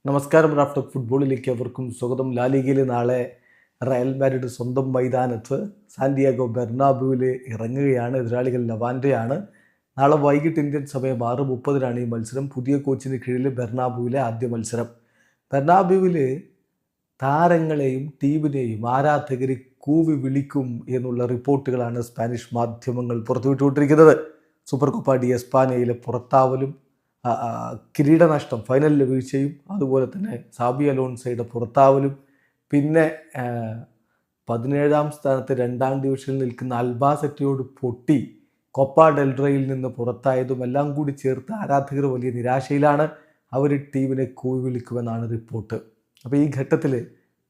നമസ്കാരം. റാഫ്റ്റർ ഫുട്ബോളിലേക്ക് അവർക്കും സ്വാഗതം. ലാലിഗയിൽ നാളെ റയൽ മാഡ്രിഡ് സ്വന്തം മൈതാനത്ത് സാന്റിയാഗോ ബെർണാബ്യൂവിൽ ഇറങ്ങുകയാണ്. എതിരാളികൾ ലവാൻഡയാണ്. നാളെ വൈകിട്ട് ഇന്ത്യൻ സമയം 6:30 ഈ മത്സരം. പുതിയ കോച്ചിന് കീഴിൽ ബെർണാബ്യൂവിലെ ആദ്യ മത്സരം. ബെർണാബ്യൂവിൽ താരങ്ങളെയും ടീമിനെയും ആരാധകർ കൂവി വിളിക്കും എന്നുള്ള റിപ്പോർട്ടുകളാണ് സ്പാനിഷ് മാധ്യമങ്ങൾ പുറത്തുവിട്ടുകൊണ്ടിരിക്കുന്നത്. സൂപ്പർ കോപ്പ ഡി എസ്പാനയിലെ പുറത്താവലും കിരീടനഷ്ടം, ഫൈനലിലെ വീഴ്ചയും, അതുപോലെ തന്നെ സാബി അലോൺസോയുടെ പുറത്താവലും, പിന്നെ 17ാം സ്ഥാനത്ത് 2ാം ഡിവിഷനിൽ നിൽക്കുന്ന അൽബാസെറ്റയോട് പൊട്ടി കൊപ്പ ഡെൽറയിൽ നിന്ന് പുറത്തായതും എല്ലാം കൂടി ചേർത്ത് ആരാധകർ വലിയ നിരാശയിലാണ്. അവർ ടീമിനെ കൂവി വിളിക്കുമെന്നാണ് റിപ്പോർട്ട്. അപ്പോൾ ഈ ഘട്ടത്തിൽ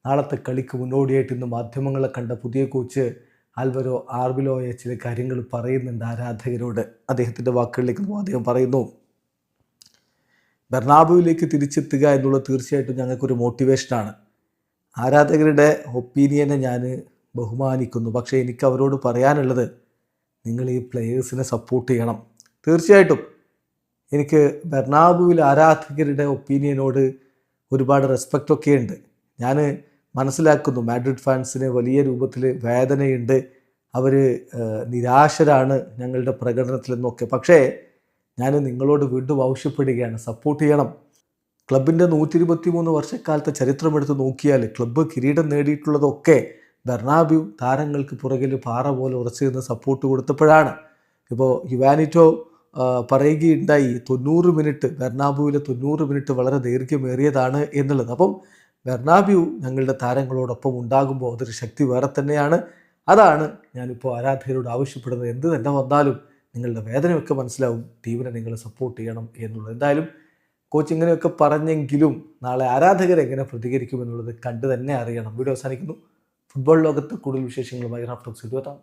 നാളത്തെ കളിക്ക് മുന്നോടിയായിട്ട് ഇന്ന് മാധ്യമങ്ങളെ കണ്ട പുതിയ കോച്ച് ആൽവരോ ആർബിലോയെ ചില കാര്യങ്ങൾ പറയുന്നുണ്ട് ആരാധകരോട്. അദ്ദേഹത്തിൻ്റെ വാക്കുകളിലേക്ക് അദ്ദേഹം പറയുന്നു, ബെർണാബ്യൂവിലേക്ക് തിരിച്ചെത്തുക എന്നുള്ളത് തീർച്ചയായിട്ടും ഞങ്ങൾക്കൊരു മോട്ടിവേഷനാണ്. ആരാധകരുടെ ഒപ്പീനിയനെ ഞാൻ ബഹുമാനിക്കുന്നു. പക്ഷേ എനിക്ക് അവരോട് പറയാനുള്ളത്, നിങ്ങൾ ഈ പ്ലെയേഴ്സിനെ സപ്പോർട്ട് ചെയ്യണം. തീർച്ചയായിട്ടും എനിക്ക് ബെർണാബ്യൂവിൽ ആരാധകരുടെ ഒപ്പീനിയനോട് ഒരുപാട് റെസ്പെക്റ്റൊക്കെ ഉണ്ട്. ഞാൻ മനസ്സിലാക്കുന്നു മാഡ്രിഡ് ഫാൻസിന് വലിയ രൂപത്തിൽ വേദനയുണ്ട്, അവർ നിരാശരാണ് ഞങ്ങളുടെ പ്രകടനത്തിലെന്നൊക്കെ. പക്ഷേ ഞാൻ നിങ്ങളോട് വീണ്ടും ആവശ്യപ്പെടുകയാണ്, സപ്പോർട്ട് ചെയ്യണം. ക്ലബിൻ്റെ 123 വർഷക്കാലത്തെ ചരിത്രമെടുത്ത് നോക്കിയാൽ ക്ലബ്ബ് കിരീടം നേടിയിട്ടുള്ളതൊക്കെ ബെർണാബ്യൂ താരങ്ങൾക്ക് പുറകിൽ പാറ പോലെ ഉറച്ചു നിന്ന് സപ്പോർട്ട് കൊടുത്തപ്പോഴാണ്. ഇപ്പോൾ യുവാനിറ്റോ പറയുകയുണ്ടായി 90 മിനിറ്റ്, ബെർണാബ്യൂവിലെ 90 മിനിറ്റ് വളരെ ദൈർഘ്യമേറിയതാണ് എന്നുള്ളത്. അപ്പം ബെർണാബ്യൂ ഞങ്ങളുടെ താരങ്ങളോടൊപ്പം ഉണ്ടാകുമ്പോൾ അതൊരു ശക്തി വേറെ തന്നെയാണ്. അതാണ് ഞാനിപ്പോൾ ആരാധകരോട് ആവശ്യപ്പെടുന്നത്. എന്ത് തന്നെ വന്നാലും നിങ്ങളുടെ വേദനയൊക്കെ മനസ്സിലാവും, ടീമിനെ നിങ്ങൾ സപ്പോർട്ട് ചെയ്യണം എന്നുള്ളത്. എന്തായാലും കോച്ച് ഇങ്ങനെയൊക്കെ പറഞ്ഞെങ്കിലും നാളെ ആരാധകരെങ്ങനെ പ്രതികരിക്കുമെന്നുള്ളത് കണ്ടു തന്നെ അറിയണം. വീഡിയോ അവസാനിക്കുന്നു. ഫുട്ബോൾ ലോകത്ത് കൂടുതൽ വിശേഷങ്ങളുമായി റാഫ്റ്റോക്സ് എത്താം.